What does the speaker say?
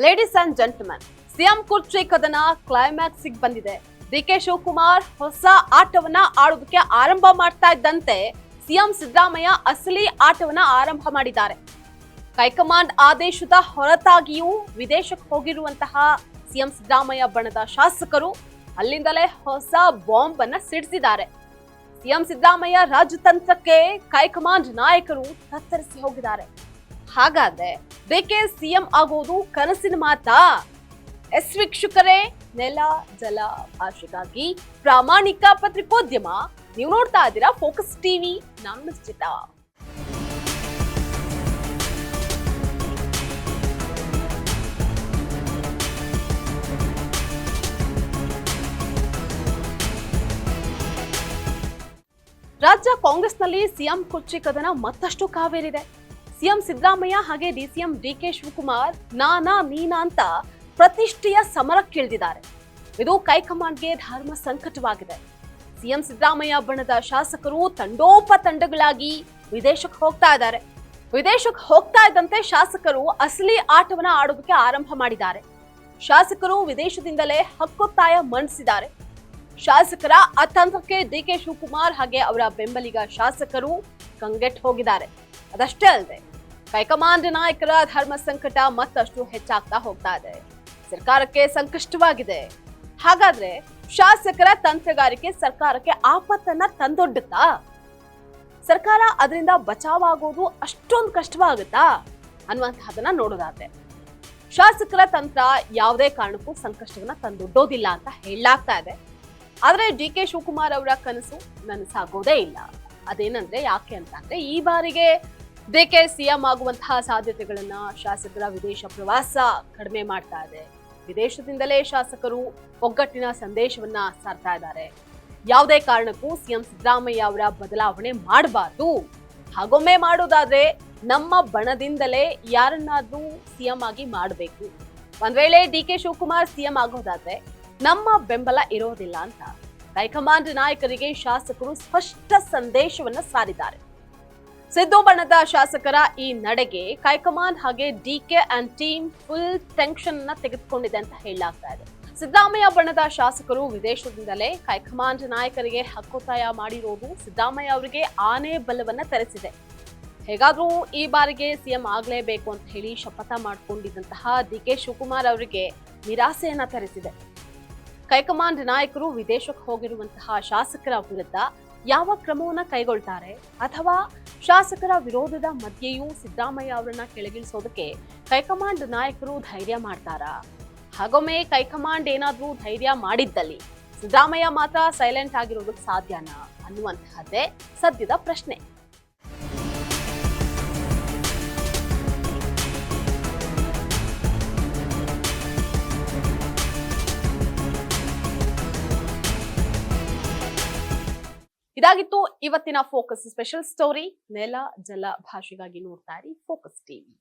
Ladies and gentleman, CM ಕುರ್ಚಿ ಕದನ climax ಬಂದಿದೆ. ಡಿಕೆ ಶಿವಕುಮಾರ್ ಹೊಸ ಆಟವನ್ನ ಆಡೋದಕ್ಕೆ ಆರಂಭ ಮಾಡ್ತಾ ಇದ್ದಂತೆ ಸಿಎಂ ಸಿದ್ದರಾಮಯ್ಯ ಅಸಲಿ ಆಟವನ್ನ ಆರಂಭ ಮಾಡಿದ್ದಾರೆ. ಹೈಕಮಾಂಡ್ ಆದೇಶದ ಹೊರತಾಗಿಯೂ ವಿದೇಶಕ್ಕೆ ಹೋಗಿರುವಂತಹ ಸಿಎಂ ಸಿದ್ದರಾಮಯ್ಯ ಬಣದ ಶಾಸಕರು ಅಲ್ಲಿಂದಲೇ ಹೊಸ ಬಾಂಬ್ ಅನ್ನ ಸಿಡಿಸಿದ್ದಾರೆ. ಸಿಎಂ ಸಿದ್ದರಾಮಯ್ಯ ರಾಜತಂತ್ರಕ್ಕೆ ಹೈಕಮಾಂಡ್ ನಾಯಕರು ತತ್ತರಿಸಿ ಹೋಗಿದ್ದಾರೆ. ಹಾಗಾದ್ರೆ ಡಿಕೆ ಸಿಎಂ ಆಗೋದು ಕನಸಿನ ಮಾತಾ? ಎಸ್ ವೀಕ್ಷಕರೇ, ನೆಲ ಜಲ ಭಾಷೆಗಾಗಿ ಪ್ರಾಮಾಣಿಕ ಪತ್ರಿಕೋದ್ಯಮ. ನೀವು ನೋಡ್ತಾ ಇದ್ದೀರಾ ಫೋಕಸ್ ಟಿವಿ. ನಾನು ನಿಶ್ಚಿತ. ರಾಜ್ಯ ಕಾಂಗ್ರೆಸ್ನಲ್ಲಿ ಸಿಎಂ ಕುರ್ಚಿ ಕದನ ಮತ್ತಷ್ಟು ಕಾವೇರಿದೆ. ಸಿಎಂ ಸಿದ್ದರಾಮಯ್ಯ ಹಾಗೆ ಡಿಸಿಎಂ ಡಿಕೆ ಶಿವಕುಮಾರ್ ನಾನಾ ನೀನಾ ಅಂತ ಪ್ರತಿಷ್ಠೆಯ ಸಮರಕ್ಕಿಳಿದಿದ್ದಾರೆ. ಇದು ಹೈಕಮಾಂಡ್ಗೆ ಧರ್ಮ ಸಂಕಟವಾಗಿದೆ. ಸಿಎಂ ಸಿದ್ದರಾಮಯ್ಯ ಬಣದ ಶಾಸಕರು ತಂಡೋಪತಂಡಗಳಾಗಿ ವಿದೇಶಕ್ಕೆ ಹೋಗ್ತಾ ಇದ್ದಾರೆ. ವಿದೇಶಕ್ಕೆ ಹೋಗ್ತಾ ಇದ್ದಂತೆ ಶಾಸಕರು ಅಸಲಿ ಆಟವನ್ನ ಆಡೋದಕ್ಕೆ ಆರಂಭ ಮಾಡಿದ್ದಾರೆ. ಶಾಸಕರು ವಿದೇಶದಿಂದಲೇ ಹಕ್ಕೊತ್ತಾಯ ಮಂಡಿಸಿದ್ದಾರೆ. ಶಾಸಕರ ಅತಂತ್ರಕ್ಕೆ ಡಿಕೆ ಶಿವಕುಮಾರ್ ಹಾಗೆ ಅವರ ಬೆಂಬಲಿಗ ಶಾಸಕರು ಕಂಗೆಟ್ಟು ಹೋಗಿದ್ದಾರೆ. ಅದಷ್ಟೇ ಅಲ್ಲದೆ ಹೈಕಮಾಂಡ್ ನಾಯಕರ ಧರ್ಮ ಸಂಕಟ ಮತ್ತಷ್ಟು ಹೆಚ್ಚಾಗ್ತಾ ಹೋಗ್ತಾ ಇದೆ. ಸರ್ಕಾರಕ್ಕೆ ಸಂಕಷ್ಟವಾಗಿದೆ. ಹಾಗಾದ್ರೆ ಶಾಸಕರ ತಂತ್ರಗಾರಿಕೆ ಸರ್ಕಾರಕ್ಕೆ ಆಪತ್ತನ್ನ ತಂದೊಡ್ಡುತ್ತಾ? ಸರ್ಕಾರ ಅದರಿಂದ ಬಚಾವಾಗೋದು ಅಷ್ಟೊಂದು ಕಷ್ಟವಾಗುತ್ತಾ ಅನ್ನುವಂತಹದನ್ನ ನೋಡೋದಾದ್ರೆ, ಶಾಸಕರ ತಂತ್ರ ಯಾವುದೇ ಕಾರಣಕ್ಕೂ ಸಂಕಷ್ಟವನ್ನ ತಂದೊಡ್ಡೋದಿಲ್ಲ ಅಂತ ಹೇಳಲಾಗ್ತಾ ಇದೆ. ಆದ್ರೆ ಡಿಕೆ ಶಿವಕುಮಾರ್ ಅವರ ಕನಸು ನನಸಾಗೋದೇ ಇಲ್ಲ. ಅದೇನಂದ್ರೆ ಯಾಕೆ ಅಂತಂದ್ರೆ, ಈ ಬಾರಿಗೆ ಡಿಕೆ ಸಿಎಂ ಆಗುವಂತಹ ಸಾಧ್ಯತೆಗಳನ್ನ ಶಾಸಕರ ವಿದೇಶ ಪ್ರವಾಸ ಕಡಿಮೆ ಮಾಡ್ತಾ ಇದೆ. ವಿದೇಶದಿಂದಲೇ ಶಾಸಕರು ಒಗ್ಗಟ್ಟಿನ ಸಂದೇಶವನ್ನ ಸಾರ್ತಾ ಇದ್ದಾರೆ. ಯಾವುದೇ ಕಾರಣಕ್ಕೂ ಸಿಎಂ ಸಿದ್ದರಾಮಯ್ಯ ಅವರ ಬದಲಾವಣೆ ಮಾಡಬಾರ್ದು. ಹಾಗೊಮ್ಮೆ ಮಾಡೋದಾದ್ರೆ ನಮ್ಮ ಬಣದಿಂದಲೇ ಯಾರನ್ನಾದ್ರೂ ಸಿಎಂ ಆಗಿ ಮಾಡಬೇಕು. ಒಂದ್ ವೇಳೆ ಡಿಕೆ ಶಿವಕುಮಾರ್ ಸಿಎಂ ಆಗೋದಾದ್ರೆ ನಮ್ಮ ಬೆಂಬಲ ಇರೋದಿಲ್ಲ ಅಂತ ಹೈಕಮಾಂಡ್ ನಾಯಕರಿಗೆ ಶಾಸಕರು ಸ್ಪಷ್ಟ ಸಂದೇಶವನ್ನ ಸಾರಿದ್ದಾರೆ. ಸಿದ್ದು ಬಣದ ಶಾಸಕರ ಈ ನಡೆಗೆ ಹೈಕಮಾಂಡ್ ಹಾಗೆ D K and team full tension ಅನ್ನ ತೆಗೆದುಕೊಂಡಿದೆ ಅಂತ ಹೇಳಲಾಗ್ತಾ ಇದೆ. ಸಿದ್ದರಾಮಯ್ಯ ಬಣದ ಶಾಸಕರು ವಿದೇಶದಿಂದಲೇ ಹೈಕಮಾಂಡ್ ನಾಯಕರಿಗೆ ಹಕ್ಕೊತ್ತಾಯ ಮಾಡಿರೋದು ಸಿದ್ದರಾಮಯ್ಯ ಅವರಿಗೆ ಆನೆ ಬಲವನ್ನ ತರಿಸಿದೆ. ಹೇಗಾದ್ರೂ ಈ ಬಾರಿಗೆ ಸಿಎಂ ಆಗ್ಲೇಬೇಕು ಅಂತ ಹೇಳಿ ಶಪಥ ಮಾಡಿಕೊಂಡಿದ್ದಂತಹ ಡಿಕೆ ಶಿವಕುಮಾರ್ ಅವರಿಗೆ ನಿರಾಸೆಯನ್ನ ತರಿಸಿದೆ. ಹೈಕಮಾಂಡ್ ನಾಯಕರು ವಿದೇಶಕ್ಕೆ ಹೋಗಿರುವಂತಹ ಶಾಸಕರ ವಿರುದ್ಧ ಯಾವ ಕ್ರಮವನ್ನ ಕೈಗೊಳ್ತಾರೆ, ಅಥವಾ ಶಾಸಕರ ವಿರೋಧದ ಮಧ್ಯೆಯೂ ಸಿದ್ದರಾಮಯ್ಯ ಅವರನ್ನ ಕೆಳಗಿಳಿಸೋದಕ್ಕೆ ಹೈಕಮಾಂಡ್ ನಾಯಕರು ಧೈರ್ಯ ಮಾಡ್ತಾರಾ? ಹಾಗೊಮ್ಮೆ ಹೈಕಮಾಂಡ್ ಏನಾದ್ರೂ ಧೈರ್ಯ ಮಾಡಿದ್ದಲ್ಲಿ ಸಿದ್ದರಾಮಯ್ಯ ಮಾತ್ರ ಸೈಲೆಂಟ್ ಆಗಿರೋದಕ್ಕೆ ಸಾಧ್ಯನಾ ಅನ್ನುವಂತಹದ್ದೇ ಸದ್ಯದ ಪ್ರಶ್ನೆ. ಇದಾಗಿತ್ತು ಇವತ್ತಿನ ಫೋಕಸ್ ಸ್ಪೆಷಲ್ ಸ್ಟೋರಿ. ನೆಲ ಜಲ ಭಾಷೆಗಾಗಿ ನೋಡ್ತಾ ಇರಿ ಫೋಕಸ್ ಟಿವಿ.